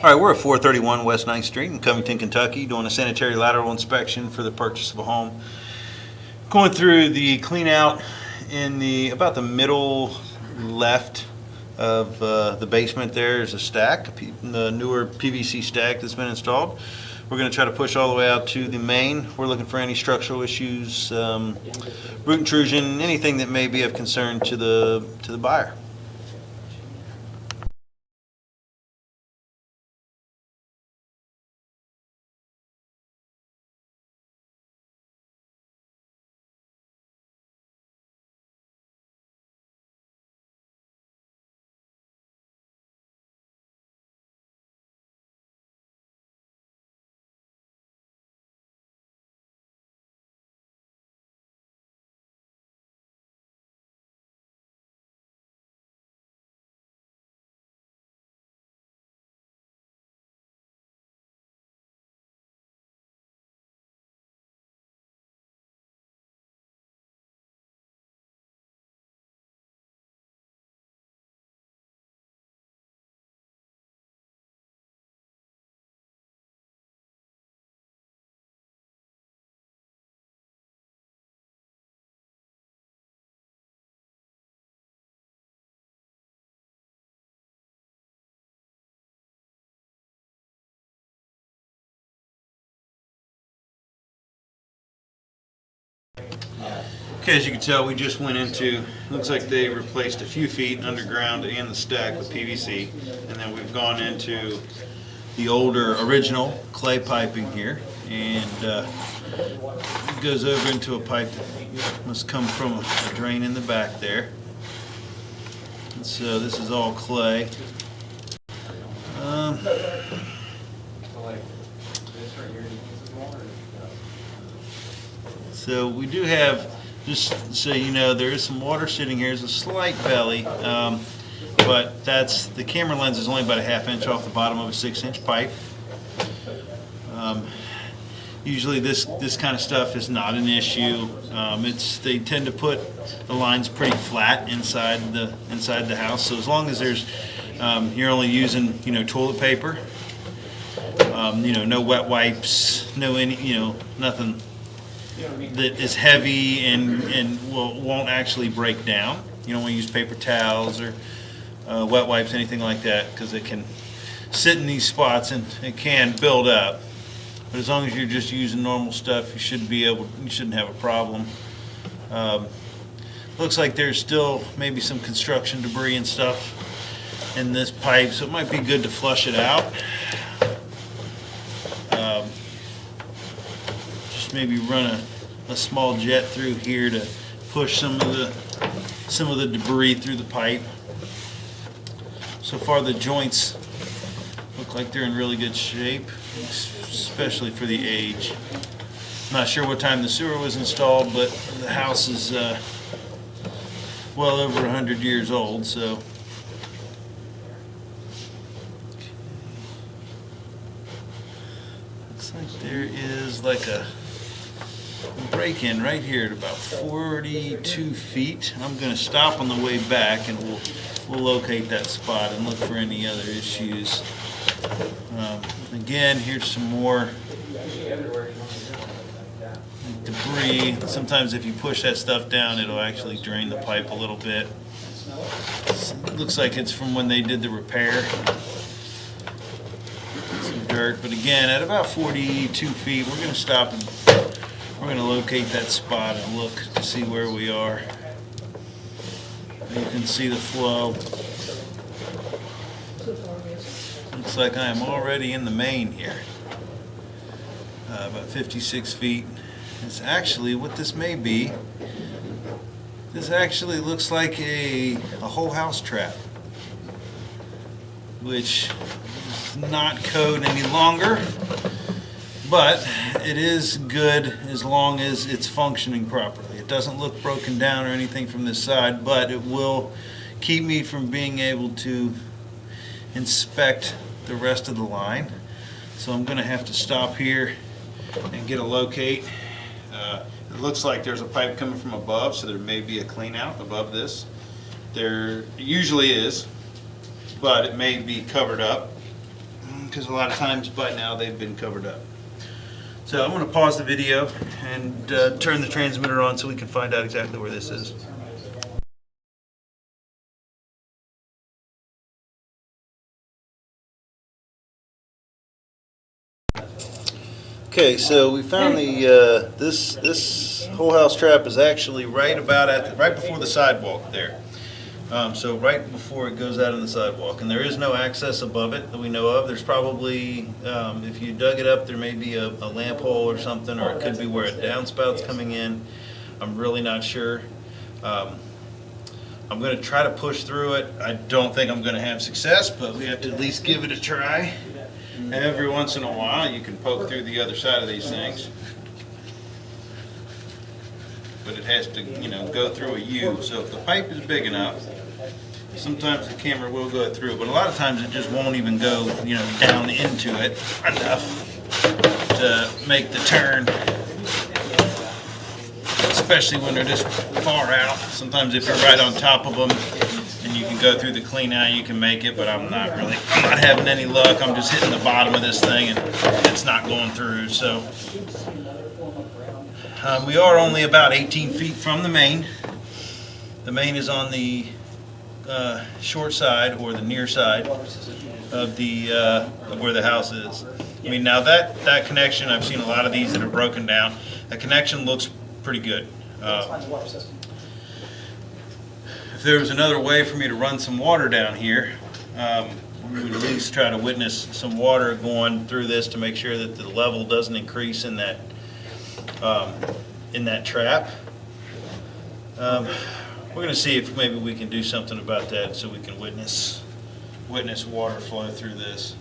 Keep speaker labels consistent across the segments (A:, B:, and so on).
A: All right, we're at 431 West 9th Street in Covington, Kentucky, doing a sanitary lateral inspection for the purchase of a home. Going through the clean out in about the middle left of the basement. There's a stack, the newer PVC stack that's been installed. We're going to try to push all the way out to the main. We're looking for any structural issues, root intrusion, anything that may be of concern to the buyer. Okay, as you can tell, we just went into, looks like they replaced a few feet underground and the stack with PVC, and then we've gone into the older original clay piping here, and it goes over into a pipe that must come from a drain in the back there. And so this is all clay. So we do have, just so you know, there is some water sitting here. There's a slight belly, but the camera lens is only about a ½ inch off the bottom of a 6-inch pipe. Usually this kind of stuff is not an issue. They tend to put the lines pretty flat inside the house. So as long as you're only using toilet paper, no wet wipes, nothing that is heavy and won't actually break down. You don't want to use paper towels or wet wipes, anything like that, because it can sit in these spots and it can build up. But as long as you're just using normal stuff, you shouldn't have a problem. Looks like there's still maybe some construction debris and stuff in this pipe, so it might be good to flush it out. Just maybe run a small jet through here to push some of the debris through the pipe. So far the joints look like they're in really good shape, especially for the age. Not sure what time the sewer was installed, but the house is well over 100 years old, so looks like there is like a break-in right here at about 42 feet. I'm going to stop on the way back and we'll locate that spot and look for any other issues. Again, here's some more debris. Sometimes if you push that stuff down, it'll actually drain the pipe a little bit. It looks like it's from when they did the repair. Some dirt, but again, at about 42 feet, we're going to stop and we're going to locate that spot and look to see where we are. You can see the flow. Looks like I am already in the main here. About 56 feet. It's actually, what this may be, this actually looks like a whole house trap, which is not code any longer, but it is good as long as it's functioning properly. It doesn't look broken down or anything from this side, but it will keep me from being able to inspect the rest of the line. So I'm going to have to stop here and get a locate. It looks like there's a pipe coming from above, so there may be a clean out above this. There usually is, but it may be covered up. because a lot of times by now they've been covered up. So I'm going to pause the video and turn the transmitter on so we can find out exactly where this is. Okay, so we found the this whole house trap is actually right before the sidewalk there. So right before it goes out on the sidewalk, and there is no access above it that we know of. There's probably, if you dug it up, there may be a lamp hole or something, or it could be where a downspout's coming in. I'm really not sure. I'm going to try to push through it. I don't think I'm going to have success, but we have to at least give it a try. Every once in a while, you can poke through the other side of these things. But it has to, go through a U. So if the pipe is big enough, sometimes the camera will go through, but a lot of times it just won't even go, down into it enough to make the turn. Especially when they're this far out. Sometimes if you're right on top of them and you can go through the clean out, you can make it, but I'm not having any luck. I'm just hitting the bottom of this thing and it's not going through. So we are only about 18 feet from the main. The main is on the short side or the near side of the of where the house is. I mean, now that connection, I've seen a lot of these that are broken down. The connection looks pretty good. If there was another way for me to run some water down here, we would at least try to witness some water going through this to make sure that the level doesn't increase in that trap. We're going to see if maybe we can do something about that so we can witness water flow through this.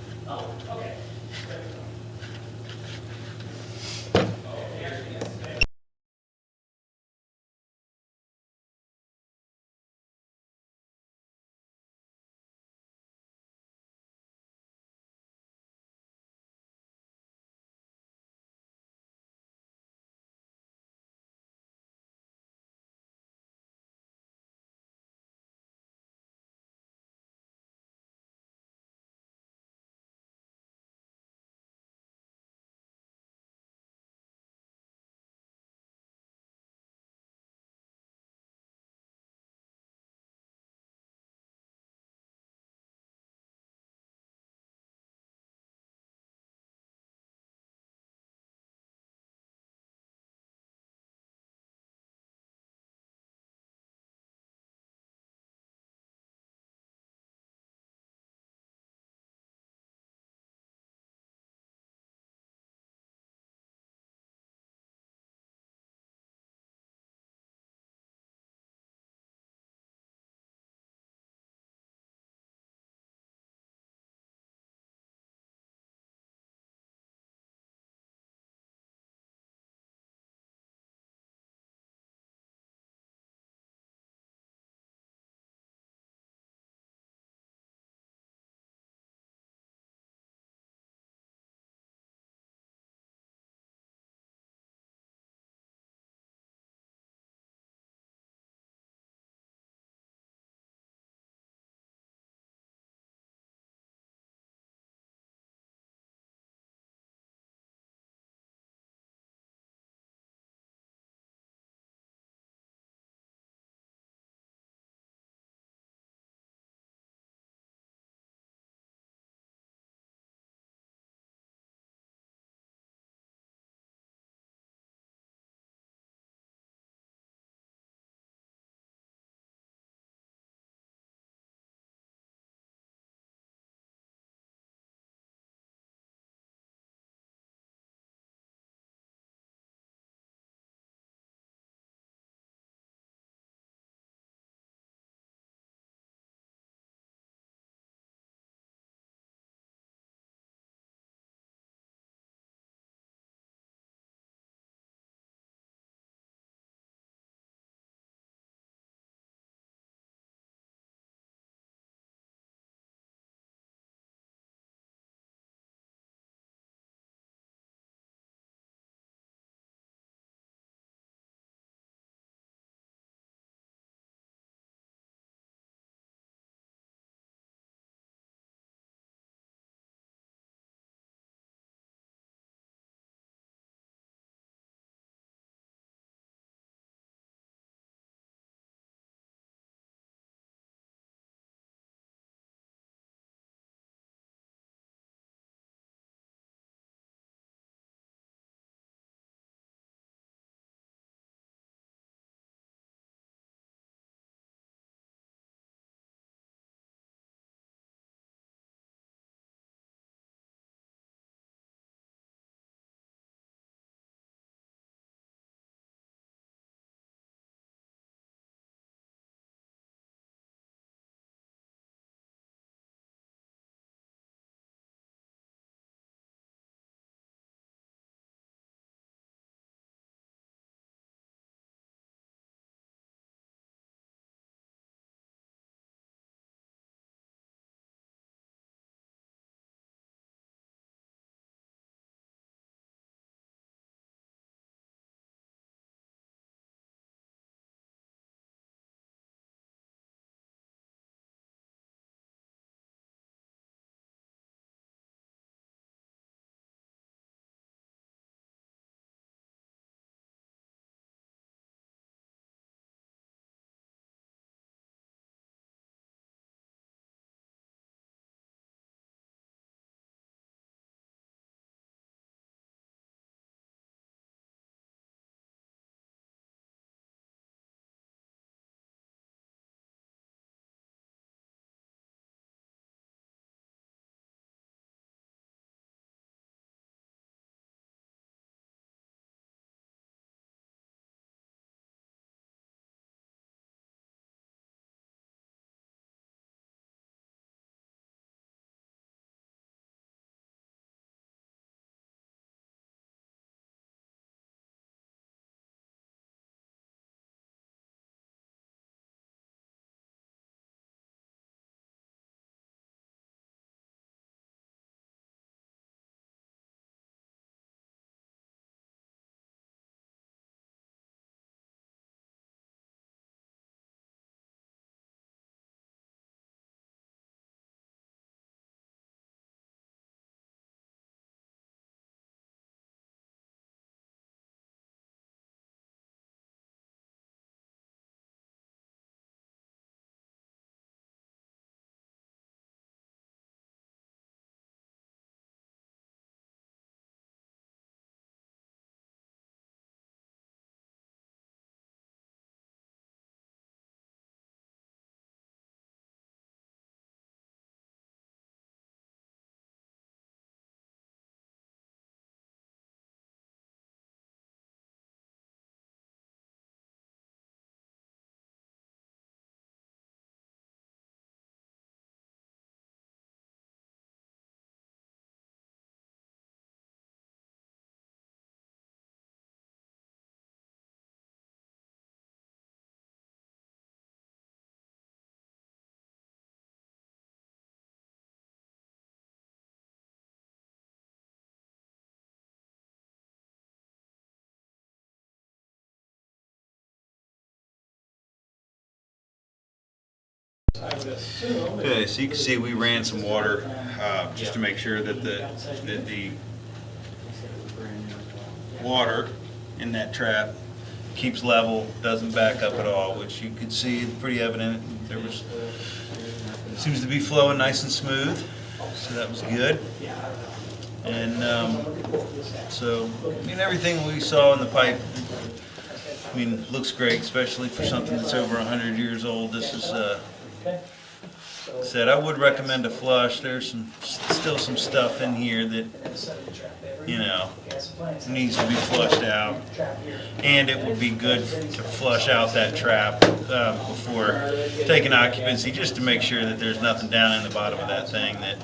A: Okay, so you can see we ran some water just to make sure that the water in that trap keeps level, doesn't back up at all, which you could see pretty evident. There was seems to be flowing nice and smooth, so that was good. And so, I mean, everything we saw in the pipe, I mean, looks great, especially for something that's over 100 years old. This is said I would recommend a flush. There's still some stuff in here that, you know, needs to be flushed out, and it would be good to flush out that trap before taking occupancy, just to make sure that there's nothing down in the bottom of that thing that,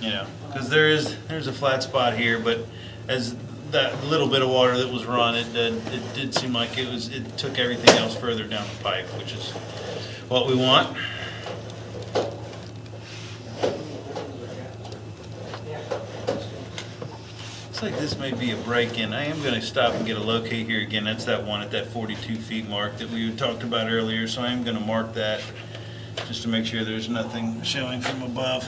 A: you know, because there's a flat spot here, but as that little bit of water that was run, it did seem like it took everything else further down the pipe, which is what we want. Looks like this may be a break-in. I am going to stop and get a locate here again. That's that one at that 42 feet mark that we talked about earlier. So I am going to mark that just to make sure there's nothing showing from above.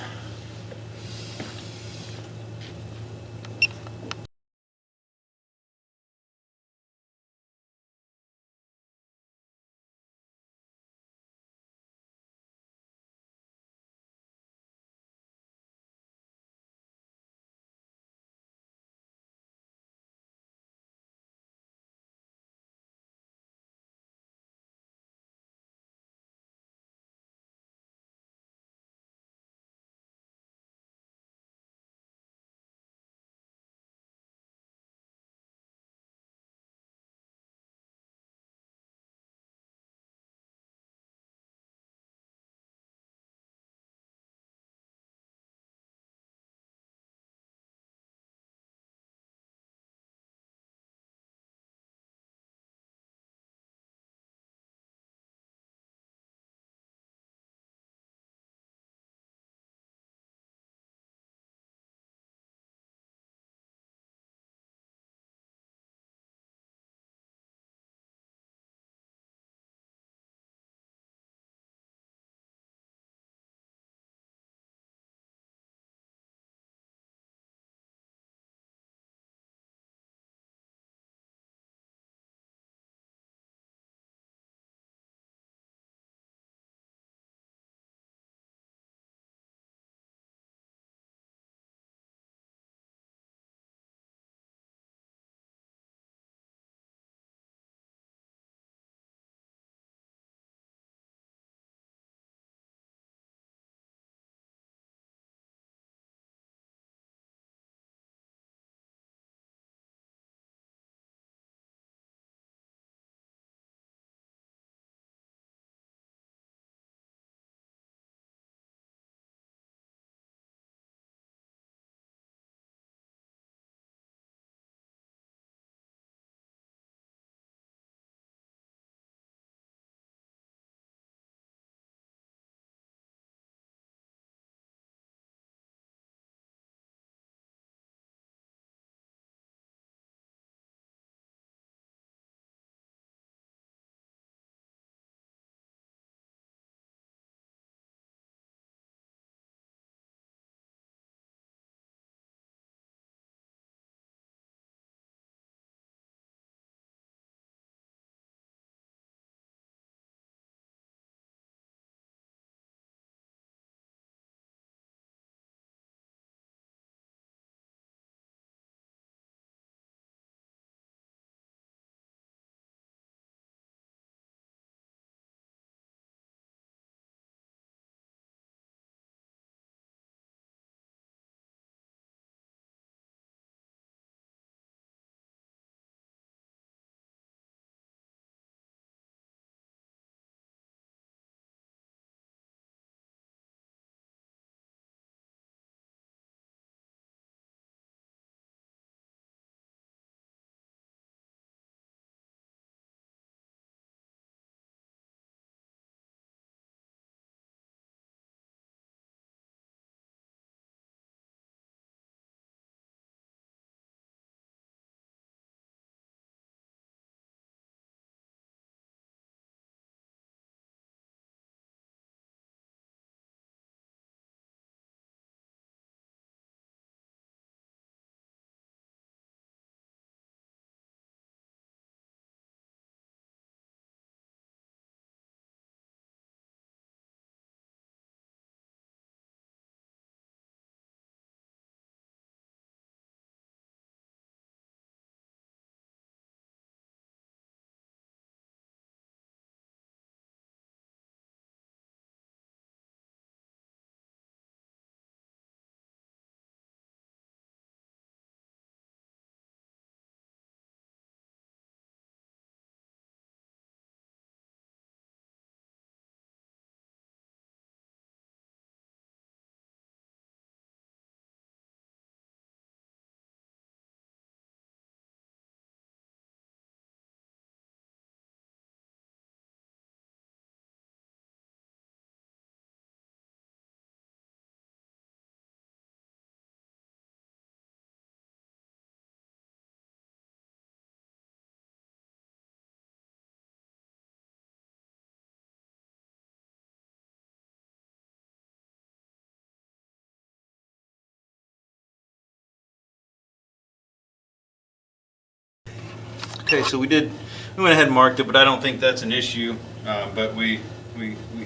A: Okay, so we went ahead and marked it, but I don't think that's an issue. But we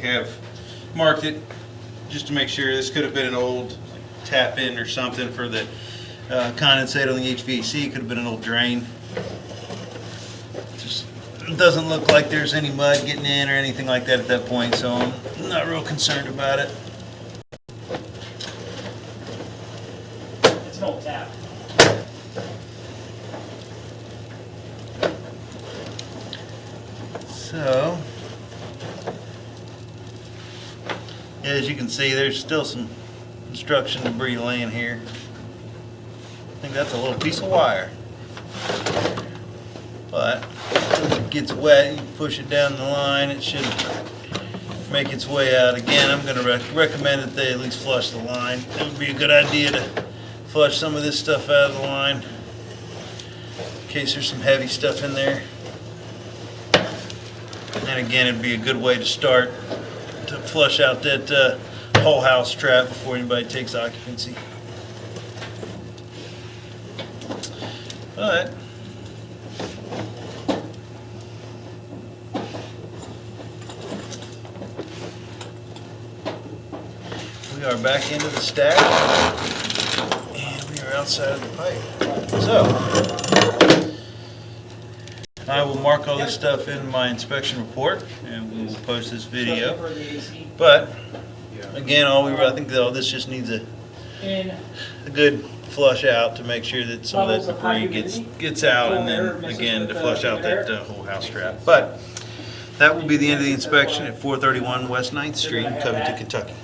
A: have marked it just to make sure. This could have been an old tap in or something for the condensate on the HVAC. Could have been an old drain. Just doesn't look like there's any mud getting in or anything like that at that point, so I'm not real concerned about it.
B: It's an old tap.
A: So, yeah, as you can see, there's still some construction debris laying here. I think that's a little piece of wire. But as it gets wet, you push it down the line, it should make its way out. Again, I'm going to recommend that they at least flush the line. It would be a good idea to flush some of this stuff out of the line in case there's some heavy stuff in there. And again, it'd be a good way to start to flush out that whole house trap before anybody takes occupancy. But we are back into the stack, and we are outside of the pipe. So I will mark all this stuff in my inspection report, and we will post this video. But again, I think this just needs a good flush out to make sure that some of that debris gets out, and then again to flush out that whole house trap. But that will be the end of the inspection at 431 West 9th Street in Covington, Kentucky.